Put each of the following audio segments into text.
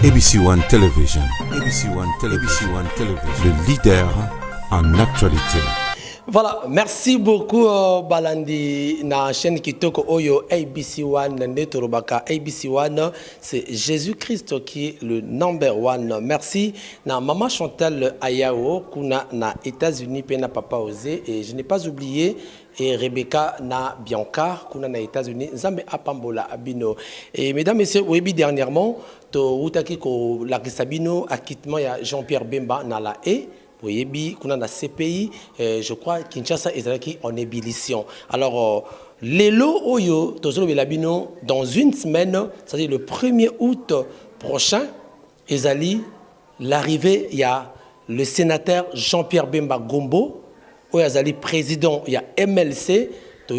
ABC One Television. ABC One Television. ABC One Television. Le leader en actualité. Voilà, merci beaucoup Balandi na chaîne Kitoko Oyo ABC One Netorobaka. ABC One, c'est Jésus-Christ qui est le number one. Merci na maman Chantal Ayao kuna na États-Unis pena papa osé et je n'ai pas oublié et Rebecca na Bianca kuna na États-Unis Zambe apambola abino. Et mesdames et messieurs, oui dernièrement to utaki ko la Sabino acquittement ya Jean-Pierre Bemba na la Boyebi, qu'on a la CPI, je crois Kinshasa est en ébullition. Alors, l'élo Oyo, dans une semaine, c'est-à-dire le 1er août prochain, l'arrivée, il y a le sénateur Jean-Pierre Bemba Gombo, il y a le président, il y a MLC, il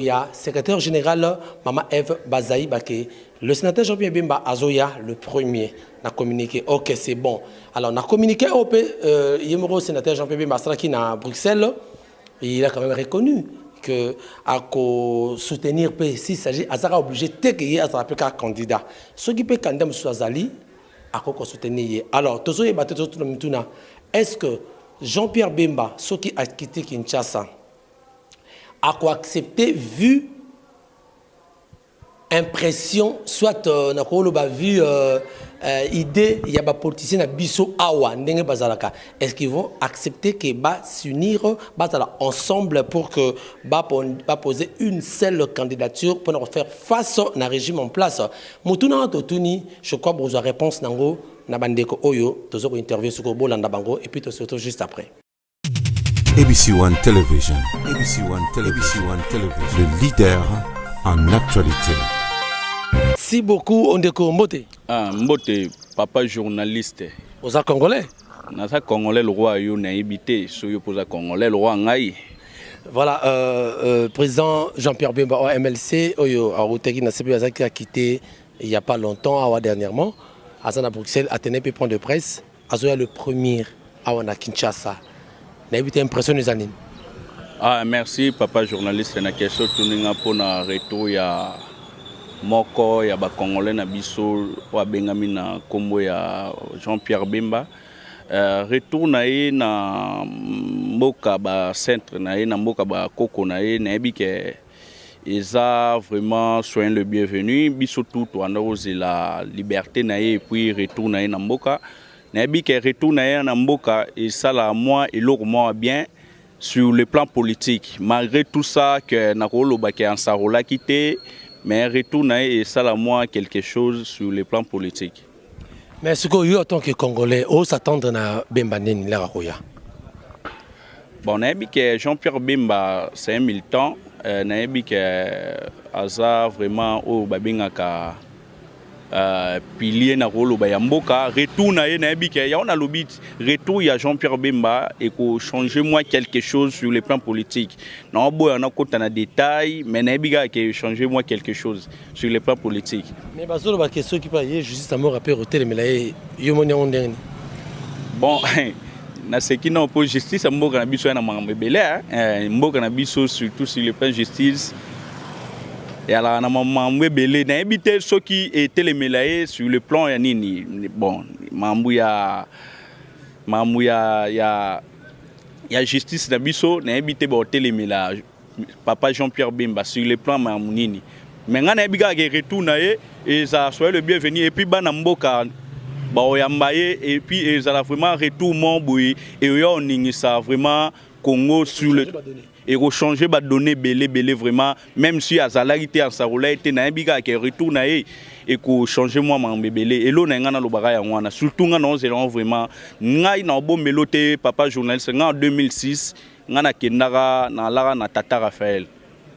y a secrétaire général Mama Eve Bazaï Baké. Le sénateur Jean-Pierre Bemba Azoya, le premier, a communiqué. Ok, c'est bon. Alors, on a communiqué au sénateur Jean-Pierre Bemba qui à Bruxelles. Il a quand même reconnu que à soutenir s'il s'agit, il sera obligé de être candidat. Ceux qui peuvent candidat M. Azali, à soutenir. Alors, est-ce que Jean-Pierre Bemba, ceux qui a quitté Kinshasa, a accepté vu impression, soit on a vu idée, il y a des politiciens qui biso awa ndenge bazalaka. Est-ce qu'ils vont accepter que va s'unir ensemble pour que va poser une seule candidature pour faire face au régime en place? Mutuna totuni, je crois que vous avez réponse nango na bandeko oyo tozo interview sur Bolanda bango et puis to surtout juste après. ABC One Television. ABC One Television. ABC One Television. Le leader en actualité. Merci beaucoup, on découvre Mbote. Ah, Mbote, papa journaliste. Vous êtes congolais? Nasa congolais le roi yo na habité, soyo posa congolais le roi ngai. Voilà, président Jean-Pierre Bemba au MLC, oyo Aruteki na CPI qui a quitté il n'y a pas longtemps, dernièrement, à Bruxelles, à Ténépé point de presse, Azoya le premier à Kinshasa. N'a eu impression des années. Ah, merci papa journaliste na question tuninga pona retour ya moko ya ba congolais na biso wa bengami na kombo ya Jean-Pierre Bemba. Retour na ye na mboka ba centre na ye na mboka ba koko na ye na bike eza vraiment soin le bienvenu biso tout wana la liberté na ye et puis retour na ye na mboka. Nabi qui retourne à Mboka et ça là moi et l'autre moi bien sur le plan politique malgré tout ça que Nakolo Baké en Sarola quitté mais retourne et ça là moi quelque chose sur le plan politique. Mais ce que en tant que Congolais on s'attendre na Bemba nini la Roya. Bon nabi que Jean-Pierre Bemba c'est un militant nabi que aza vraiment au babingaka pilier na rolo ba yamboka retour na ye na bike ya on a lobby retour ya Jean-Pierre Bemba et ko changer moi quelque chose sur le plan politique non boy on a côté na détail mais na biga que changer moi quelque chose sur le plan politique mais bazolo ba question qui pa justice à me rappeler hôtel mais là yo moni on dernier bon na ce qui non pour justice mboka na biso na mangamba belé mboka na biso surtout sur le plan justice. Et alors, on a mamoué belé, n'a habité ceux qui étaient les mélaillés sur le plan ya nini. Bon, mamouya ya justice d'abisso, n'a habité boté les mélages. Papa Jean-Pierre Bemba sur le plan mamounini. Mais on a habité qui retourne et ça soit le bienvenu et puis banamboka baoyambaye et puis ça a vraiment retour mon boui et on ça vraiment Congo sur le et changer ba donner belé vraiment même si azalaki en Sarola était na biga qui retourne et ko changer moi mambe belé et lo na ngana lo bagaya ngwana surtout ngana on zéro vraiment ngai na bo meloté papa journaliste en 2006 ngana kendara na lara na Tata Raphaël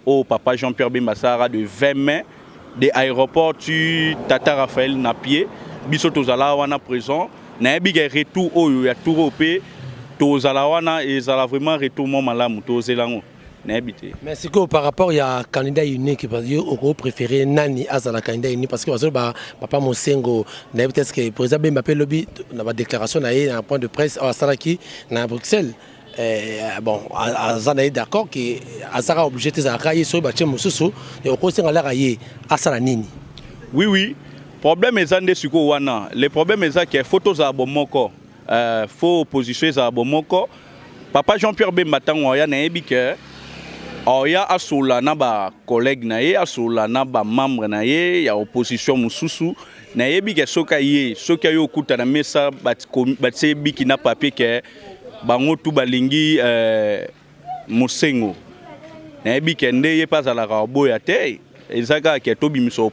au papa Jean-Pierre Bemba Sara de 20 mai de aéroport tu Tata Raphaël na pied biso tozala wana présent na biga retour oyo ya touropé Tozalawana et ça vraiment retour mon malamu tozelango n'habité. Mais c'est que par rapport il y a candidat unique parce que au préféré nani azala candidat unique parce que papa Mosengo n'habité ce que président Bemba lobby na ba déclaration na un point de presse à Saraki na Bruxelles bon azana est d'accord que azara obligé de railler sur bâtiment mususu et au conseil à la railler asala nini. Oui problème est ande suko wana. Le problème est que photos à bomoko, faux opposition à bomoko. Papa Jean-Pierre Bemba tango ya na ebike. Oya asola na ba collègue na ye, asola na ba membre na ye, ya opposition mususu. Na ebike soka yo kuta na mesa batse biki na papier ke bango tu balingi Mosengo. Na ebike nde ye pas à la rabo ya te. Ezaka ke to bimiso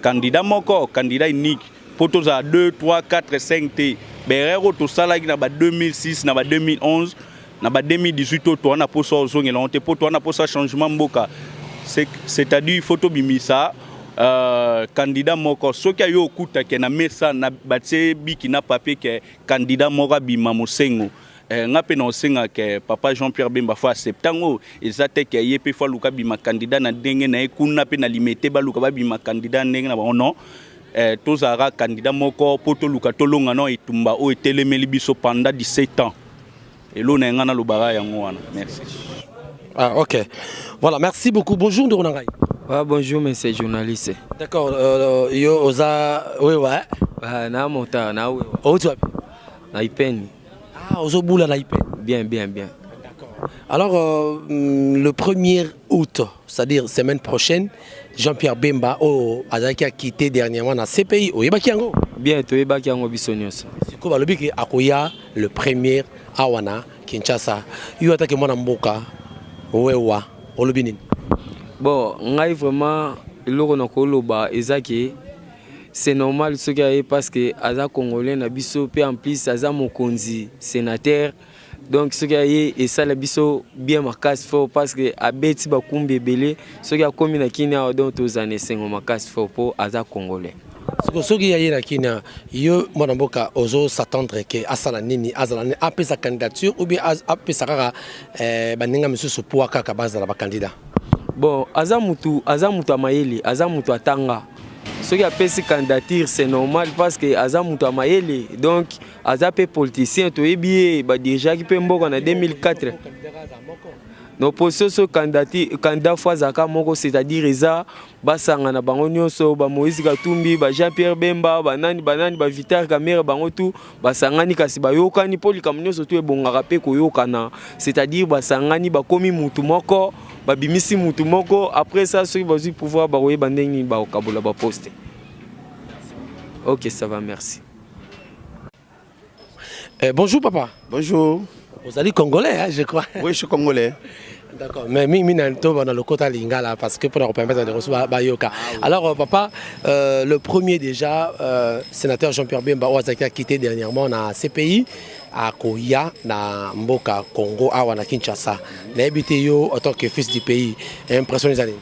candidat moko, candidat unique. Photos à 2, 3, 4, 5 T. Berero to sala na ba 2006 na ba 2011 na ba 2018 to na poso ozongela on te poto na poso changement mboka. C'est-à-dire photo bimisa candidat moko soki yo kuta ke na mesa na batse biki na papier ke candidat moko bima Mosengo. Ngape na osenga ke papa Jean-Pierre Bemba fa septango ezate ke yepe fa luka bima candidat na ndenge na ekuna pe na limité ba luka ba bima candidat ndenge na ba non tozara candidat moko poto luka tolonga no etumba o etelemeli biso pendant 17 ans et l'on a ngana lubara yango wana. Merci. Ah OK. Voilà, merci beaucoup. Bonjour Ndonangai. Ah, bonjour monsieur journaliste. D'accord, yo oza oui ouais. Ah na monta na oui. Oh tu vas. Na Ipeni. Ah, Ozobula na Ipeni. Bien. D'accord. Alors le 1er août, c'est-à-dire semaine prochaine, Jean-Pierre Bemba Azaki a quitté dernièrement na CPI au Yebakiango. Bien, to Yebakiango bisonyoso. C'est quoi le biki akoya le 1er awana Kinshasa. Yo atake mwana mboka wewa olobinin. Bon, ngai vraiment eloko na koloba ezaki c'est normal ce qui parce que aza congolais na biso pe en plus aza mokonzi sénateur. Donc ce qui est et ça la biso bien makasi fort parce que abeti bakumbi belé ce qui a commis na Kenya dans aux années 50 makasi fort pour aza congolais. Ce qui est na Kenya yo mwana mboka ozo s'attendre que asala nini azala ni apesa sa candidature ou bien apesa kaka baninga misusu pour kaka baza la ba candidat. Bon, azamutu amayeli, azamutu atanga. Ce qui a fait cette candidature, c'est normal parce que azamutu amayeli. Donc, azapé politicien, to ebié, bah déjà qui peut mboka en 2004. Nos positions candidat fois zaka moko, c'est-à-dire eza basanga na bango nyonso, ba Moïse Katumbi, ba Jean-Pierre Bemba, banani, ba Vital Kamerhe bango tout, basangani kasi ba yokani poli kamnyoso tout ebongaka pe koyokana, c'est-à-dire basangani ba komi mutu moko. Babimisi mutu moko après ça ceux qui vont pouvoir baroyer bandeni ba kabola ba poster. OK, ça va, merci. Bonjour papa. Bonjour. Vous allez congolais hein, je crois. Oui, je suis congolais. D'accord, mais mimi nanto dans le Kota Lingala parce que pour nous permettre de recevoir Bayoka. Alors papa, le premier déjà sénateur Jean-Pierre Bemba Azaki a quitté dernièrement na CPI à Koya na Mboka Congo awa na Kinshasa. Na habité yo en tant que fils du pays, impression les années.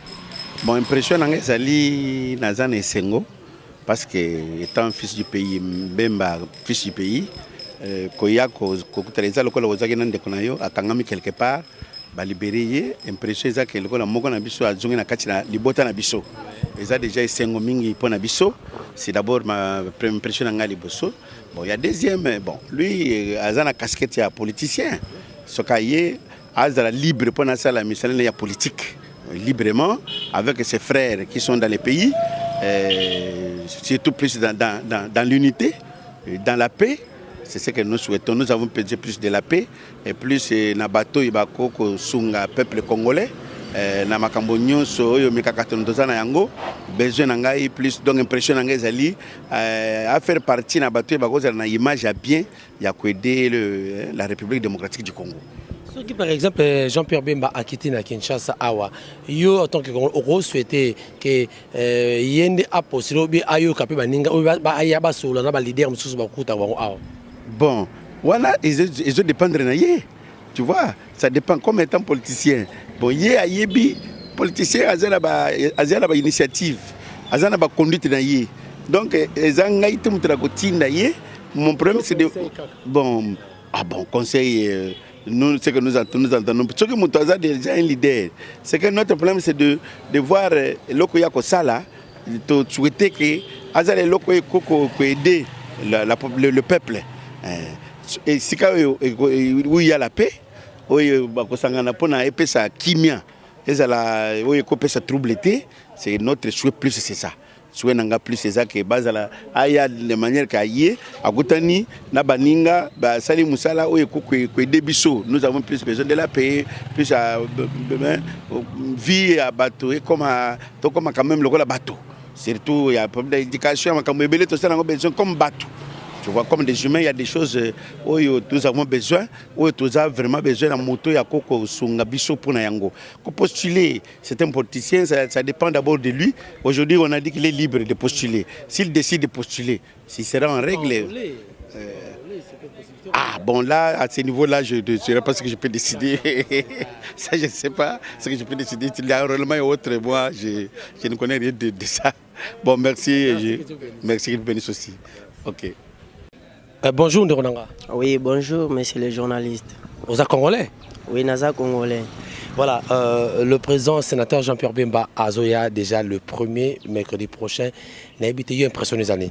Bon, impression nanga ezali nazana esengo parce que étant fils du pays Bemba fils du pays Koya ko kuteleza lokola ozaki na ndeko na yo akangami quelque part ba libérer impression eza que lokola moko na biso azongi na kati na libota na biso. Eza déjà esengo mingi pona biso. C'est d'abord ma première impression nanga liboso. Bon, il y a deuxième, bon, lui, a une casquette de politicien. Ce qu'il est, il libre pour la mission politique, librement, avec ses frères qui sont dans les pays, surtout plus dans l'unité, dans la paix. C'est ce que nous souhaitons. Nous avons besoin plus de la paix et plus na bateau ibako sunga peuple congolais. Na makambo nyonso oyo mikakato tozana yango besoin nangai plus donc impression nangai zali à faire partie na bateau bakozala na image ya bien ya aider la République démocratique du Congo. Ce qui par exemple Jean-Pierre Bemba a quitté na Kinshasa awa yo en tant que Congolais souhaité que yende a possible bi ayo kapé baninga ba aya ba solo na ba leader mususu ba kuta wango awa. Bon, voilà ils ont dépendre na ye. Tu vois, ça dépend comme étant politicien. Bon, yé a yébi politicien azana ba initiative, azana ba conduite na yé. Donc ezanga item trakotinda yé. Mon problème c'est de bon conseil nous ce que nous entendons. Ce que Moutaza déjà un leader. C'est que notre problème c'est de voir loko ya ko sala to souhaiter que azale loko ko aider le peuple. Et si où il y a la paix, où il y a sa kimia, c'est notre souhait plus, c'est ça. souhait nanga plus ezake bazala aya de manière kaye akutani na baninga ba sali musala oye ko debiso. Nous avons plus besoin de la paix, plus vie à bateau et comme quand même le la bateau. Surtout il y a un problème d'éducation comme belé tout ça on a besoin comme bateau. Tu vois, comme des humains, il y a des choses où nous avons besoin, où nous avons vraiment besoin de la moto, il y a Koko Sungabiso pour Nayango. Pour postuler, c'est un politicien, ça dépend d'abord de lui. Aujourd'hui, on a dit qu'il est libre de postuler. S'il décide de postuler, s'il sera en règle. Ah bon, là, à ce niveau-là, je ne sais pas ce que je peux décider. Ça, je ne sais pas ce que je peux décider. Il y a un règlement et autre, moi, je ne connais rien de ça. Bon, merci. Merci qu'il bénisse aussi. Ok. Bonjour Ndoranga. Oui, bonjour monsieur le journaliste. Vous êtes congolais? Oui, Naza congolais. Voilà, le président sénateur Jean-Pierre Bemba Azoya déjà le 1er mercredi prochain. N'a habité impressionné les années.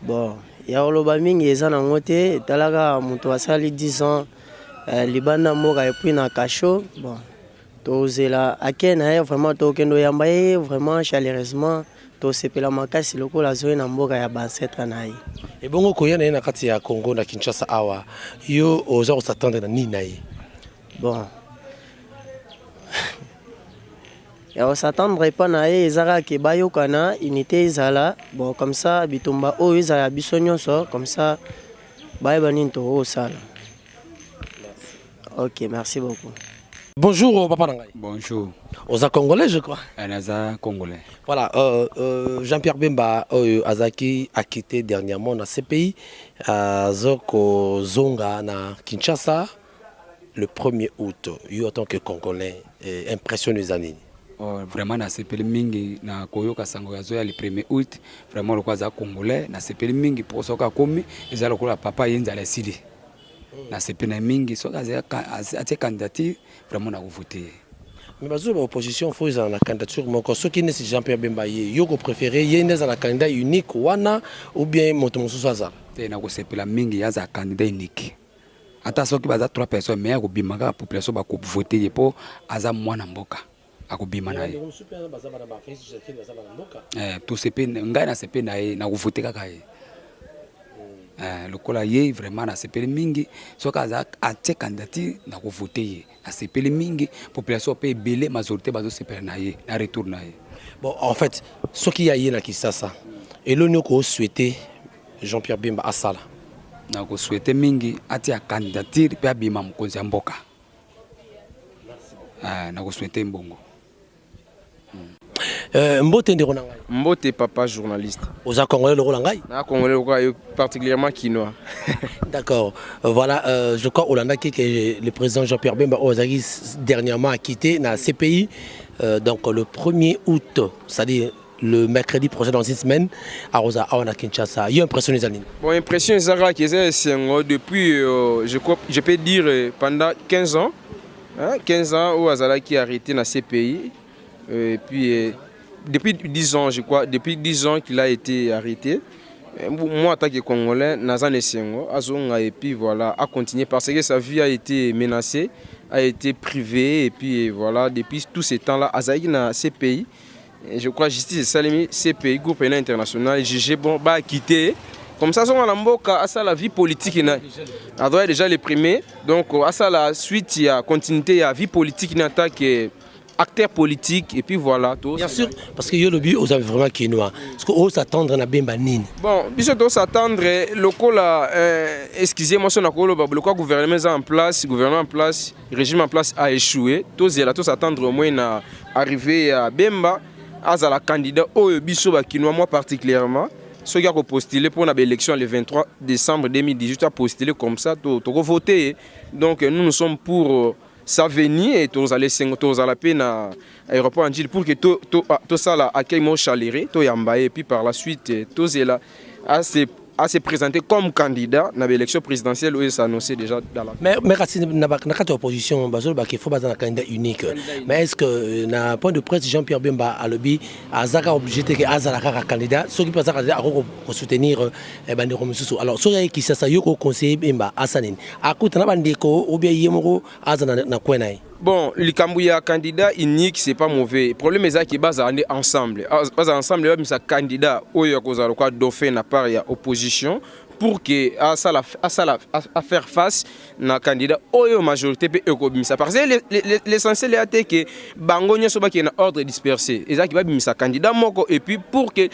Bon, il y a le baming et ça n'a ngoté. Talaga muto asali 10 ans. Libanda moka et puis na kacho. Bon, tous là. Akena vraiment to kendo yambaye vraiment chaleureusement. To sepela makasi loko la zoe na mboka ya bansetra nayi. Et bon koyana na kati ya Congo na Kinshasa awa. Yo oza s'attendre na nini nayi. Bon. Ya on s'attendrait pas nayi ezara ke bayokana unité ezala. Bon comme ça bitumba o ezala bisonyo so comme ça bayeba ninto o sala. OK, merci beaucoup. Bonjour Papa Nangai. Bonjour. Oza congolais je crois. Naza congolais. Voilà, Jean-Pierre Bemba Azaki a quitté dernièrement dans ces pays. Zoko Zonga na Kinshasa le 1er août. Yo en tant que congolais impressionné les années. Vraiment na sepeli mingi na koyoka sango ya zoya le 1er août. Vraiment le kwaza congolais na sepeli mingi pour soka komi ezala ko la papa yenza la sili. Na sepena mingi soka atie candidature vraiment na voter. Mais bazo ba opposition faut ils en la candidature mon ko soki ne si Jean-Pierre Bemba yo ko préféré yene za la candidat unique wana ou bien moto mosusu aza. Te na ko sepela mingi ya za candidat unique. Ata soki baza 3 personnes mais akobimaka la population ba ko voter po aza mwana mboka. Akobima na ye. To sepe ngai na sepe na ye na ko voter kaka ye. Le kola ye vraiment na sepeli mingi soka za atie candidature na ko voter ye na sepeli mingi population peut belé majorité bazo sepeli na ye na retour na ye. Bon en fait ce qui y a yé na Kinshasa et l'on ko souhaiter Jean-Pierre Bemba asala na ko souhaiter mingi atie candidature pe abima mokonzi ya mboka. Na ko souhaiter mbongo. Mbote ndeko ngai. Mbote papa journaliste. Oza congolais le Rolangai. Na congolais particulièrement quinois. D'accord. Voilà, je crois Olanda que le président Jean-Pierre Bemba Ozaki dernièrement a quitté na CPI donc le 1er août, c'est-à-dire le mercredi prochain dans 6 semaines à Rosa à Kinshasa. Il y a impression les années. Bon, impression Zara qui est depuis je peux dire pendant 15 ans. 15 ans où Azala qui a arrêté na CPI et puis depuis 10 ans, je crois, depuis 10 ans qu'il a été arrêté. Moi, en tant que Congolais, Nazan Essengo, et puis voilà, a continué parce que sa vie a été menacée, a été privée, et puis voilà, depuis tous ces temps-là, Azaï na CPI, je crois, Justice Salimi, CPI, groupe pénal international, jugé bon, bah quitté. Comme ça, on a l'amboka, à ça la vie politique, a doit déjà les primés. Donc, à ça la suite, il y a continuité, il y a vie politique, il y acteurs politiques et puis voilà tout. Bien sûr, parce que yo lobby aux avez vraiment quinois. Parce que on s'attendre na Bemba nini. Bon, bisous on s'attendre local excusez-moi son akolo ba le gouvernement en place, régime en place a échoué. Tous là tous attendre au moins na arriver à Bemba as la candidat au biso ba quinois moi particulièrement. Ceux qui ont postulé pour l'élection le 23 décembre 2018 a postulé comme ça tout voter. Donc nous sommes pour ça venir et tous aller à la peine à l'aéroport Angile pour que tout ça là accueille mon chaléré tout yamba et puis par la suite tous est là à se présenter comme candidat dans l'élection présidentielle où ça annoncé déjà dans la mais quand na kati opposition bazolo ba qu'il faut baza candidat unique mais est-ce que na point de presse Jean-Pierre Bemba a lobby azaka obligé que azala ka candidat ceux qui pensent à soutenir bandeko mususu alors so ya qui ça yo ko conseiller Bemba asanini akuta na bandeko ou bien yemoko azana na kwenaye Bon, le Cambouya candidat unique, c'est pas mauvais. Le problème est qu'ils basent ensemble. Basent ensemble, il y a un candidat où il y a un dauphin à part, il y a opposition. Pour que à faire face na candidat oyo majorité peut ekobimisa parce que l'essentiel est que bango nyoso ba ki na ordre dispersé et ça qui va bimisa candidat moko et puis pour que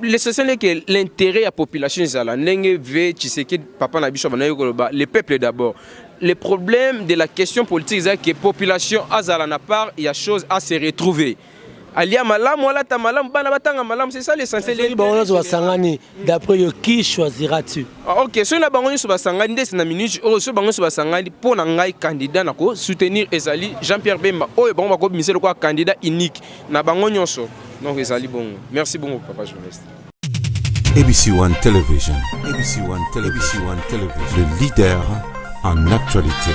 l'essentiel est que l'intérêt à population zala ndenge ve Tshisekedi papa na biso bana yokoloba le peuple d'abord. Le problème de la question politique c'est que la population azala na part il y a chose à se retrouver. Alia malam wala ta malam bana batanga malam c'est ça l'essentiel. D'après qui choisiras-tu? OK, so na bango nyoso basangani ndesi na minute o so bango nyoso basangani pour na ngai candidat na ko soutenir ezali Jean-Pierre Bemba oyo bango bako bimiselo kwa candidat unique na bango nyoso. Donc ezali bon. Merci beaucoup papa journaliste. ABC1 Television. ABC1 Television. Le leader en actualité.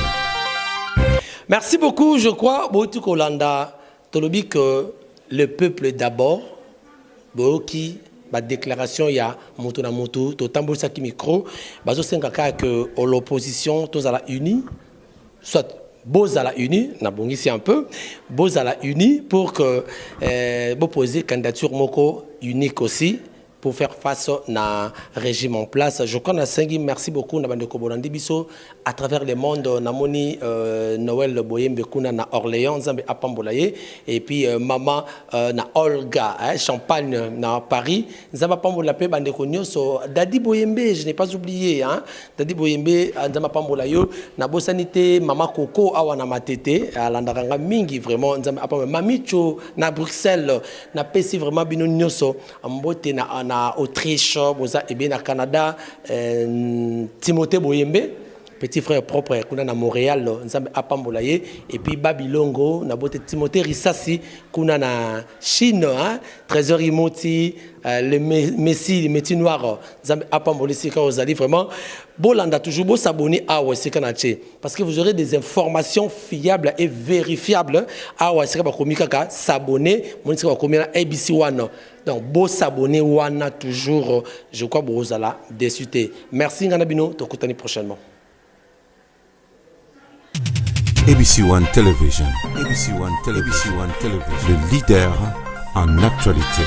Merci beaucoup, je crois Botu Kolanda Tolobi que le peuple d'abord, qui la déclaration il y a moto na moto, to tambour ça qui micro, bazo senga que l'opposition tous à la unie, soit beaux à la unie, na bon ici un peu, beaux à la unie pour que poser candidature moko unique aussi pour faire face na régime en place. Je crois que merci beaucoup na bande Kobolandi biso à travers le monde namoni Noël Boyembe kuna na Orléans Nzambe apambolaye et puis maman na Olga Champagne na Paris Nzambe apambola pe bande konyoso Dadi Boyembe je n'ai pas oublié hein Dadi Boyembe Nzambe apambolayo na bosanité maman Coco awa na matete alandaranga mingi vraiment Nzambe apambola mamicho na Bruxelles na pesi vraiment bino nyoso ambote na Autriche, et bien au Canada, Timothée Boyembe, petit frère propre, qu'on a à Montréal, et puis Babilongo, Timothée Rissassi, qu'on a à Chine, Trésor Imoti, le Messi, le métier noir, vraiment. Bolanda toujours beau s'abonner à Ouasekanache parce que vous aurez des informations fiables et vérifiables à Ouasekanache s'abonner mon ABC1 donc beau s'abonner wana toujours je crois Brozala désuté merci Nganabino tokutani prochainement ABC1 Television. ABC1 Television. Le leader en actualité.